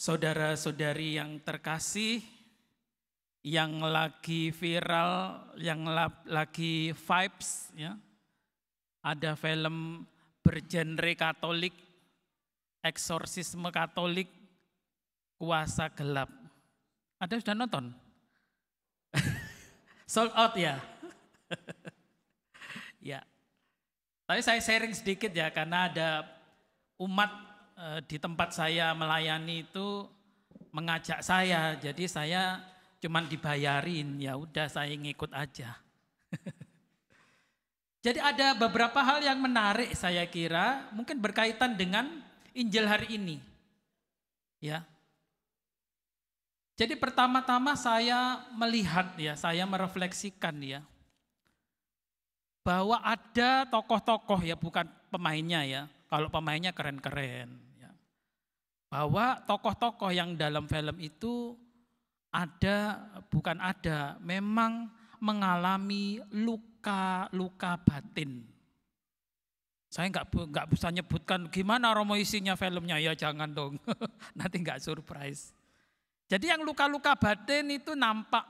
Saudara-saudari yang terkasih, yang lagi viral, yang lagi vibes, ya, ada film bergenre Katolik, eksorsisme Katolik, kuasa gelap. Ada sudah nonton? Sold out ya? Ya. Tapi saya sharing sedikit ya, karena ada umat di tempat saya melayani itu mengajak saya, jadi saya cuman dibayarin, ya udah saya ngikut aja. Jadi ada beberapa hal yang menarik saya kira, mungkin berkaitan dengan Injil hari ini. Ya. Jadi pertama-tama saya melihat ya, saya merefleksikan ya, bahwa ada tokoh-tokoh ya, bukan pemainnya ya. Kalau pemainnya keren-keren. Ya. Bahwa tokoh-tokoh yang dalam film itu memang mengalami luka-luka batin. Saya nggak bisa nyebutkan gimana Romo isinya filmnya, ya jangan dong, nanti nggak surprise. Jadi yang luka-luka batin itu nampak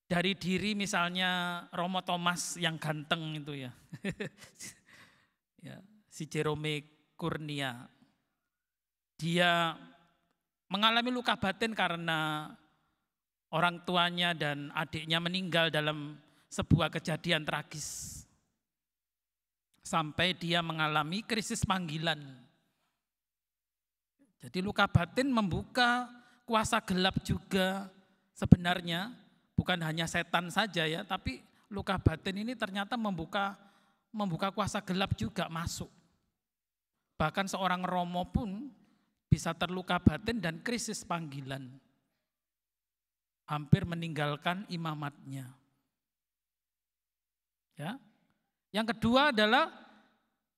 dari diri misalnya Romo Thomas yang ganteng itu ya. Ya, si Jerome Kurnia. Dia mengalami luka batin karena orang tuanya dan adiknya meninggal dalam sebuah kejadian tragis. Sampai dia mengalami krisis panggilan. Jadi luka batin membuka kuasa gelap juga sebenarnya. Bukan hanya setan saja ya, tapi luka batin ini ternyata membuka kuasa gelap juga masuk. Bahkan seorang romo pun bisa terluka batin dan krisis panggilan. Hampir meninggalkan imamatnya. Ya. Yang kedua adalah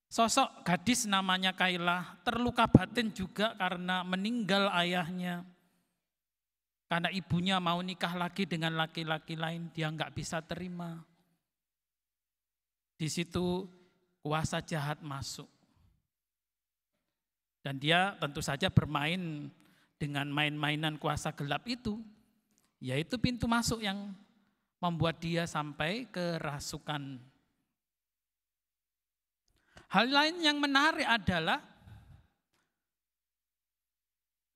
sosok gadis namanya Kailah, terluka batin juga karena meninggal ayahnya. Karena ibunya mau nikah lagi dengan laki-laki lain, dia nggak bisa terima. Di situ kuasa jahat masuk. Dan dia tentu saja bermain dengan main-mainan kuasa gelap itu, yaitu pintu masuk yang membuat dia sampai kerasukan. Hal lain yang menarik adalah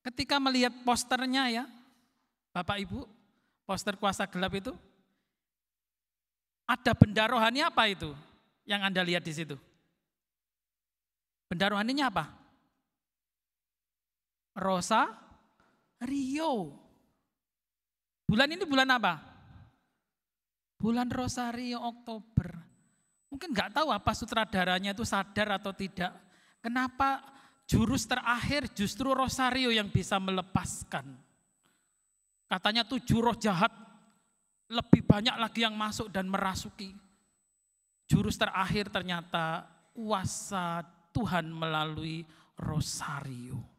ketika melihat posternya ya, Bapak Ibu, poster kuasa gelap itu, ada benda rohani apa itu yang Anda lihat di situ? Benda rohaninya apa? Rosario. Bulan ini bulan apa? Bulan Rosario, Oktober. Mungkin nggak tahu apa sutradaranya itu sadar atau tidak. Kenapa jurus terakhir justru Rosario yang bisa melepaskan. Katanya 7 roh jahat lebih banyak lagi yang masuk dan merasuki. Jurus terakhir ternyata kuasa Tuhan melalui Rosario.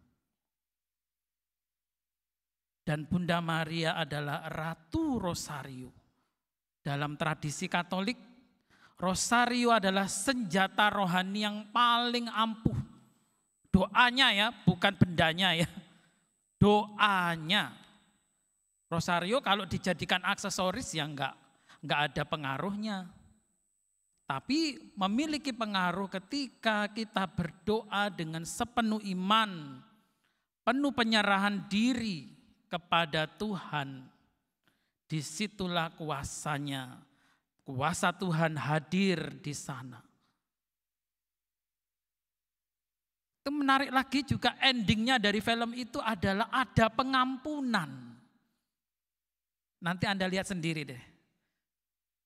Dan Bunda Maria adalah Ratu Rosario. Dalam tradisi Katolik, Rosario adalah senjata rohani yang paling ampuh. Doanya ya, bukan bendanya ya. Doanya. Rosario kalau dijadikan aksesoris ya enggak ada pengaruhnya. Tapi memiliki pengaruh ketika kita berdoa dengan sepenuh iman, penuh penyerahan diri kepada Tuhan. Disitulah kuasanya. Kuasa Tuhan hadir di sana. Itu menarik lagi juga endingnya dari film itu adalah ada pengampunan. Nanti Anda lihat sendiri deh.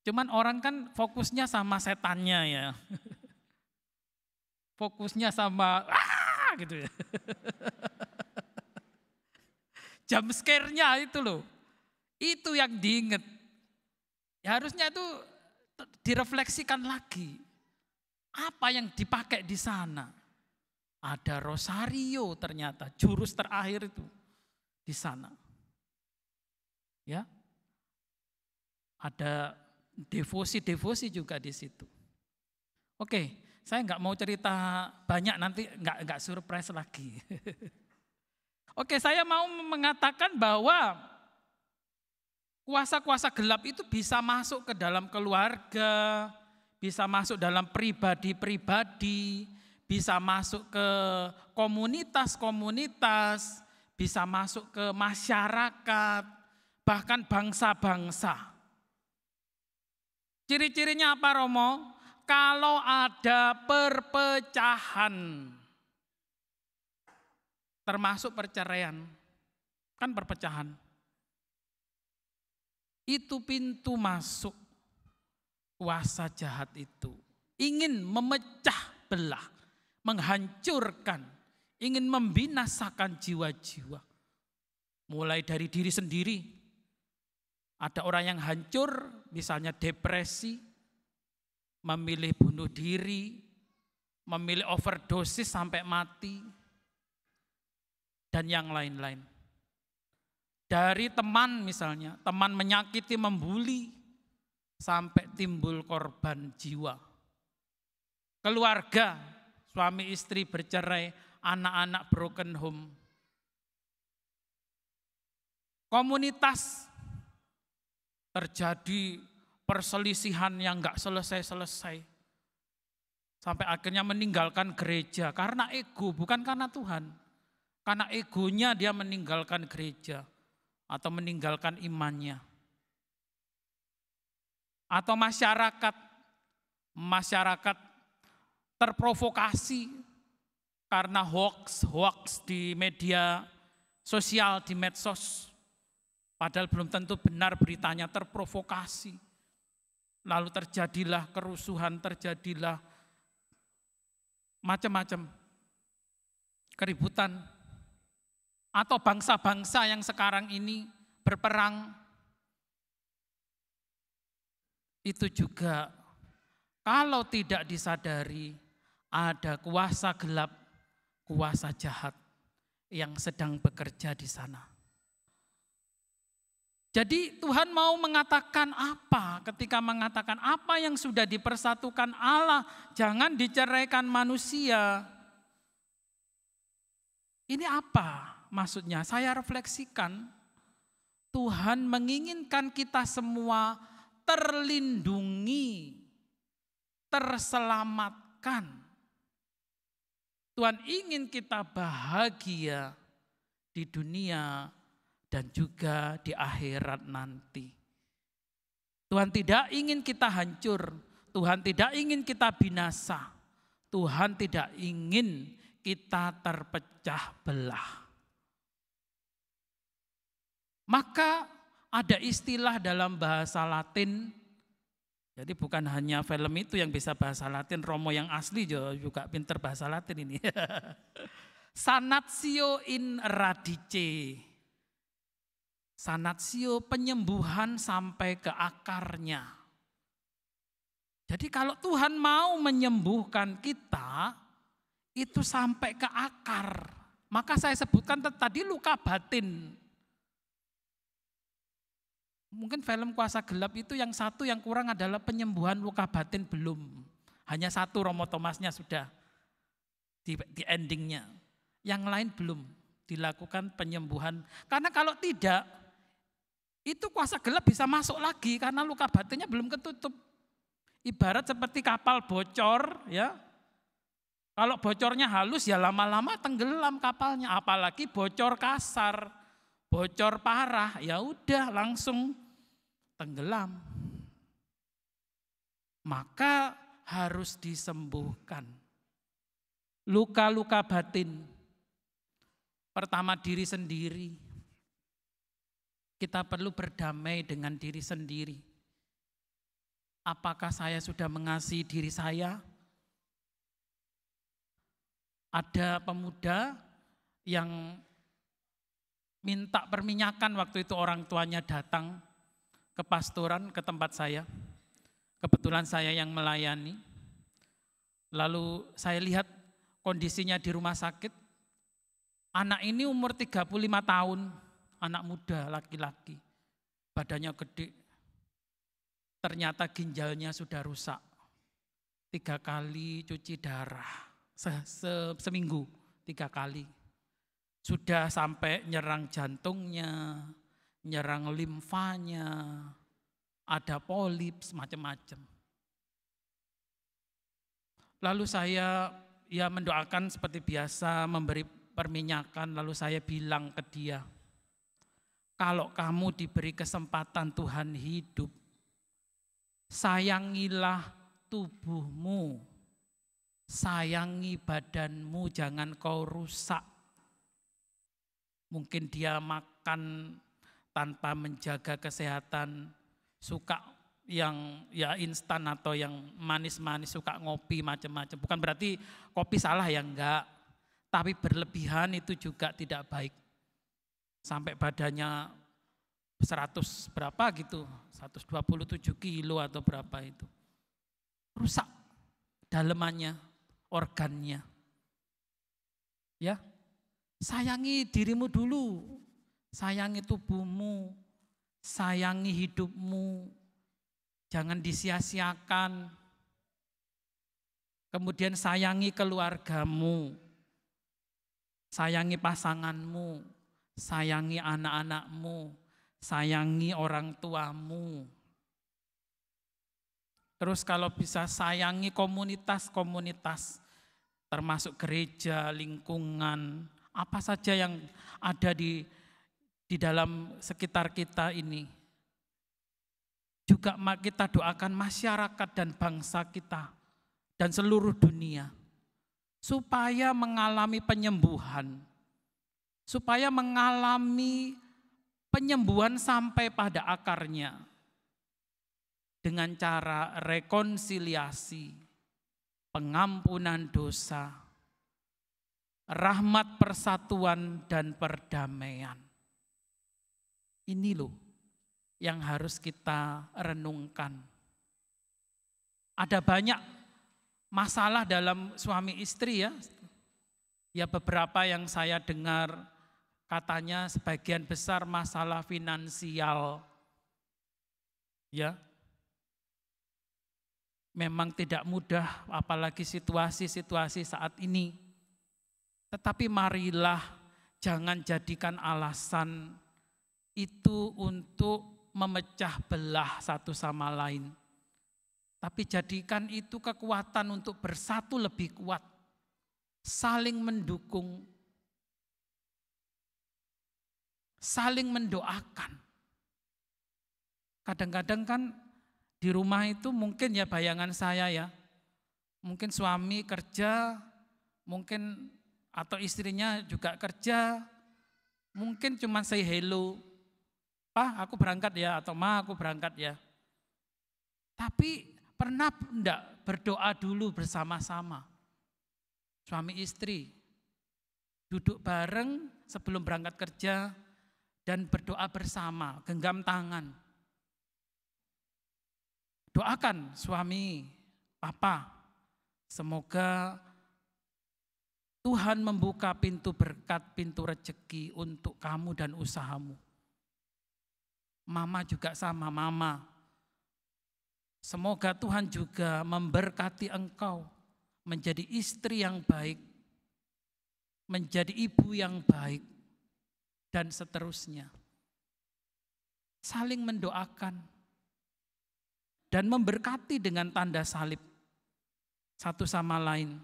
Cuman orang kan fokusnya sama setannya ya. Fokusnya sama gitu ya. Jump scare-nya itu loh. Itu yang diinget. Ya harusnya itu direfleksikan lagi. Apa yang dipakai di sana? Ada Rosario ternyata, jurus terakhir itu di sana. Ya. Ada devosi juga di situ. Oke, saya nggak mau cerita banyak nanti nggak surprise lagi. Oke, saya mau mengatakan bahwa kuasa-kuasa gelap itu bisa masuk ke dalam keluarga, bisa masuk dalam pribadi-pribadi, bisa masuk ke komunitas-komunitas, bisa masuk ke masyarakat, bahkan bangsa-bangsa. Ciri-cirinya apa, Romo? Kalau ada perpecahan, termasuk perceraian, kan perpecahan. Itu pintu masuk kuasa jahat itu. Ingin memecah belah, menghancurkan, ingin membinasakan jiwa-jiwa. Mulai dari diri sendiri. Ada orang yang hancur, misalnya depresi, memilih bunuh diri, memilih overdosis sampai mati, dan yang lain-lain. Dari teman misalnya, teman menyakiti, membuli, sampai timbul korban jiwa. Keluarga, suami istri bercerai, anak-anak broken home. Komunitas, terjadi perselisihan yang enggak selesai-selesai. Sampai akhirnya meninggalkan gereja karena ego, bukan karena Tuhan. Karena egonya dia meninggalkan gereja atau meninggalkan imannya. Atau masyarakat terprovokasi karena hoax di media sosial, di medsos. Padahal belum tentu benar beritanya, terprovokasi. Lalu terjadilah kerusuhan, terjadilah macam-macam keributan. Atau bangsa-bangsa yang sekarang ini berperang, itu juga kalau tidak disadari ada kuasa gelap, kuasa jahat yang sedang bekerja di sana. Jadi Tuhan mau mengatakan apa ketika mengatakan apa yang sudah dipersatukan Allah, jangan diceraikan manusia. Ini apa maksudnya? Saya refleksikan, Tuhan menginginkan kita semua terlindungi, terselamatkan. Tuhan ingin kita bahagia di dunia dan juga di akhirat nanti. Tuhan tidak ingin kita hancur, Tuhan tidak ingin kita binasa, Tuhan tidak ingin kita terpecah belah. Maka ada istilah dalam bahasa Latin, jadi bukan hanya film itu yang bisa bahasa Latin, Romo yang asli juga pinter bahasa Latin ini. Sanatio in radice. Sanatio, penyembuhan sampai ke akarnya. Jadi kalau Tuhan mau menyembuhkan kita, itu sampai ke akar. Maka saya sebutkan tadi luka batin. Mungkin film Kuasa Gelap itu yang satu yang kurang adalah penyembuhan luka batin belum. Hanya satu Romo Thomasnya sudah di endingnya. Yang lain belum dilakukan penyembuhan. Karena kalau tidak, itu kuasa gelap bisa masuk lagi karena luka batinnya belum ketutup. Ibarat seperti kapal bocor, ya. Kalau bocornya halus ya lama-lama tenggelam kapalnya, apalagi bocor kasar, bocor parah, ya udah langsung tenggelam. Maka harus disembuhkan. Luka-luka batin, pertama diri sendiri. Kita perlu berdamai dengan diri sendiri. Apakah saya sudah mengasihi diri saya? Ada pemuda yang minta perminyakan waktu itu orang tuanya datang ke pastoran, ke tempat saya. Kebetulan saya yang melayani. Lalu saya lihat kondisinya di rumah sakit. Anak ini umur 35 tahun, anak muda laki-laki. Badannya gede. Ternyata ginjalnya sudah rusak. 3 kali cuci darah. Seminggu 3 kali. Sudah sampai nyerang jantungnya, nyerang limfanya, ada polips, macam-macam. Lalu saya mendoakan seperti biasa, memberi perminyakan, lalu saya bilang ke dia, kalau kamu diberi kesempatan Tuhan hidup, sayangilah tubuhmu, sayangi badanmu, jangan kau rusak. Mungkin dia makan tanpa menjaga kesehatan, suka yang instan atau yang manis-manis, suka ngopi macam-macam. Bukan berarti kopi salah ya, enggak. Tapi berlebihan itu juga tidak baik. Sampai badannya 100 berapa gitu, 127 kilo atau berapa itu. Rusak dalemannya, organnya. Ya, sayangi dirimu dulu, sayangi tubuhmu, sayangi hidupmu, jangan disia-siakan. Kemudian sayangi keluargamu, sayangi pasanganmu, sayangi anak-anakmu, sayangi orang tuamu. Terus kalau bisa sayangi komunitas-komunitas, termasuk gereja, lingkungan, apa saja yang ada di dalam sekitar kita ini. Juga kita doakan masyarakat dan bangsa kita dan seluruh dunia supaya mengalami penyembuhan, supaya mengalami penyembuhan sampai pada akarnya dengan cara rekonsiliasi, pengampunan dosa, rahmat persatuan dan perdamaian. Ini loh yang harus kita renungkan. Ada banyak masalah dalam suami istri ya. Ya beberapa yang saya dengar katanya sebagian besar masalah finansial. Ya. Memang tidak mudah apalagi situasi-situasi saat ini. Tetapi marilah jangan jadikan alasan itu untuk memecah belah satu sama lain. Tapi jadikan itu kekuatan untuk bersatu lebih kuat, saling mendukung, saling mendoakan. Kadang-kadang kan di rumah itu mungkin ya bayangan saya ya, mungkin suami kerja, mungkin atau istrinya juga kerja, mungkin cuma say hello, "Pak, aku berangkat ya," atau "Ma, aku berangkat ya." Tapi pernah enggak berdoa dulu bersama-sama? Suami istri duduk bareng sebelum berangkat kerja dan berdoa bersama, genggam tangan. Doakan suami, papa, semoga Tuhan membuka pintu berkat, pintu rezeki untuk kamu dan usahamu. Mama juga sama, mama. Semoga Tuhan juga memberkati engkau menjadi istri yang baik, menjadi ibu yang baik, dan seterusnya. Saling mendoakan dan memberkati dengan tanda salib satu sama lain.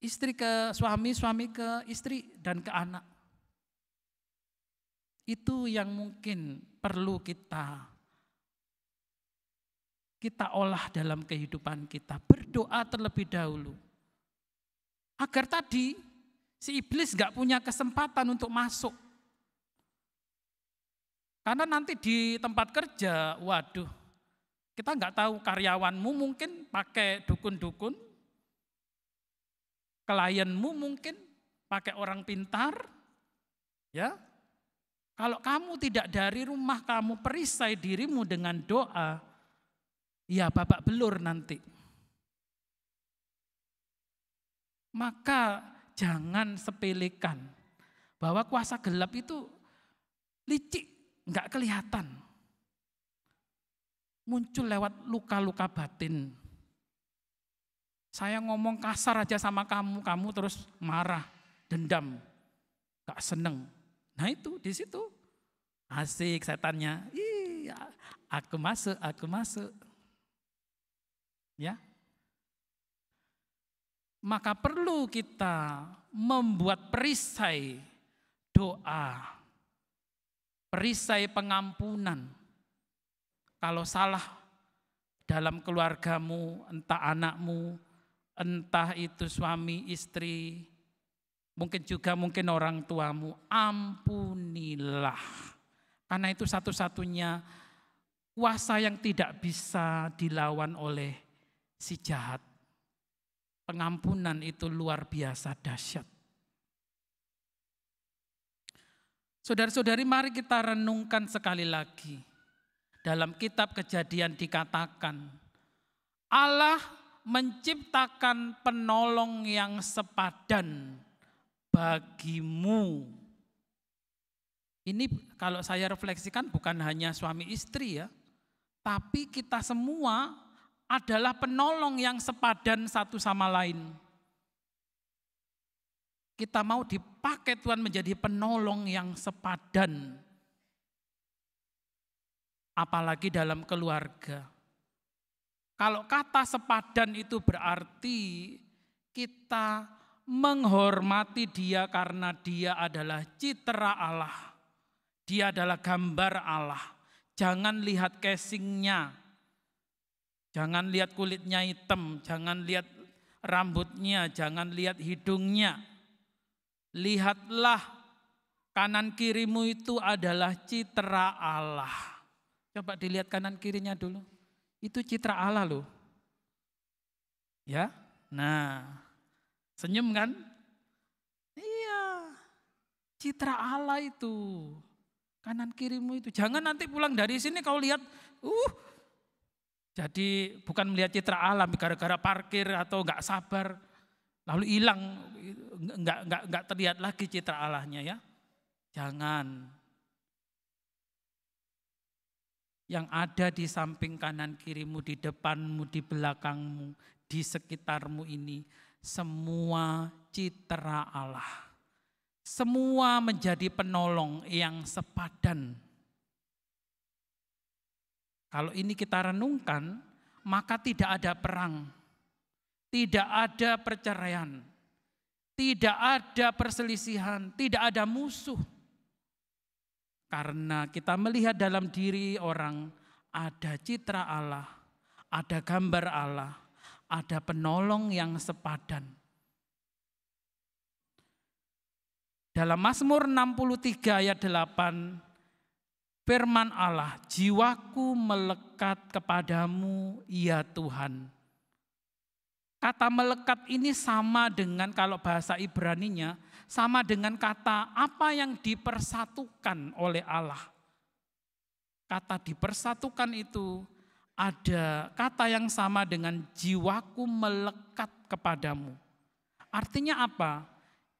Istri ke suami, suami ke istri, dan ke anak. Itu yang mungkin perlu kita olah dalam kehidupan kita. Berdoa terlebih dahulu. Agar tadi si iblis gak punya kesempatan untuk masuk. Karena nanti di tempat kerja, waduh, kita gak tahu karyawanmu mungkin pakai dukun-dukun, klienmu mungkin pakai orang pintar, ya. Kalau kamu tidak dari rumah, kamu perisai dirimu dengan doa, ya babak belur nanti. Maka jangan sepelekan bahwa kuasa gelap itu licik, enggak kelihatan. Muncul lewat luka-luka batin. Saya ngomong kasar aja sama kamu, kamu terus marah, dendam. gak seneng. Nah itu di situ asik setannya. Iya, aku masuk. Ya. Maka perlu kita membuat perisai doa, perisai pengampunan. Kalau salah dalam keluargamu, entah anakmu, entah itu suami, istri, mungkin orang tuamu, ampunilah. Karena itu satu-satunya kuasa yang tidak bisa dilawan oleh si jahat. Pengampunan itu luar biasa dahsyat. Saudara-saudari, mari kita renungkan sekali lagi. Dalam kitab Kejadian dikatakan, Allah menciptakan penolong yang sepadan bagimu. Ini kalau saya refleksikan bukan hanya suami istri ya, tapi kita semua adalah penolong yang sepadan satu sama lain. Kita mau dipakai Tuhan menjadi penolong yang sepadan. Apalagi dalam keluarga. Kalau kata sepadan itu berarti kita menghormati dia karena dia adalah citra Allah. Dia adalah gambar Allah. Jangan lihat casingnya. Jangan lihat kulitnya hitam, jangan lihat rambutnya, jangan lihat hidungnya. Lihatlah kanan kirimu itu adalah citra Allah. Coba dilihat kanan kirinya dulu. Itu citra Allah loh. Ya, nah senyum kan? Iya, citra Allah itu. Kanan kirimu itu. Jangan nanti pulang dari sini kau lihat, jadi bukan melihat citra alam gara-gara parkir atau enggak sabar, lalu hilang, enggak terlihat lagi citra Allahnya ya. Jangan. Yang ada di samping kanan kirimu, di depanmu, di belakangmu, di sekitarmu ini, semua citra Allah. Semua menjadi penolong yang sepadan. Kalau ini kita renungkan, maka tidak ada perang, tidak ada perceraian, tidak ada perselisihan, tidak ada musuh. Karena kita melihat dalam diri orang ada citra Allah, ada gambar Allah, ada penolong yang sepadan. Dalam Mazmur 63 ayat 8, firman Allah, jiwaku melekat kepadamu ya Tuhan. Kata melekat ini sama dengan kalau bahasa Ibraninya, sama dengan kata apa yang dipersatukan oleh Allah. Kata dipersatukan itu ada kata yang sama dengan jiwaku melekat kepadamu. Artinya apa?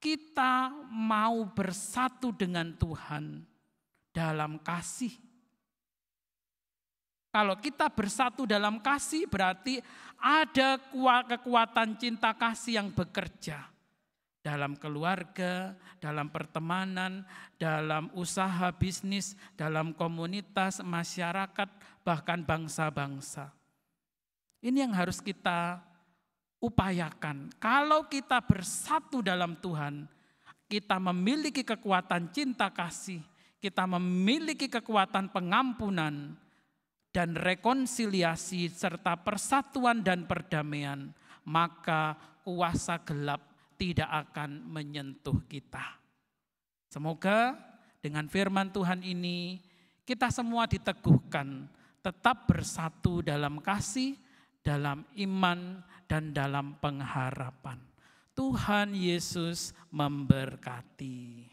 Kita mau bersatu dengan Tuhan dalam kasih. Kalau kita bersatu dalam kasih berarti ada kekuatan cinta kasih yang bekerja. Dalam keluarga, dalam pertemanan, dalam usaha bisnis, dalam komunitas, masyarakat, bahkan bangsa-bangsa. Ini yang harus kita upayakan. Kalau kita bersatu dalam Tuhan, kita memiliki kekuatan cinta kasih, kita memiliki kekuatan pengampunan dan rekonsiliasi serta persatuan dan perdamaian, maka kuasa gelap tidak akan menyentuh kita. Semoga dengan firman Tuhan ini kita semua diteguhkan tetap bersatu dalam kasih, dalam iman, dan dalam pengharapan. Tuhan Yesus memberkati.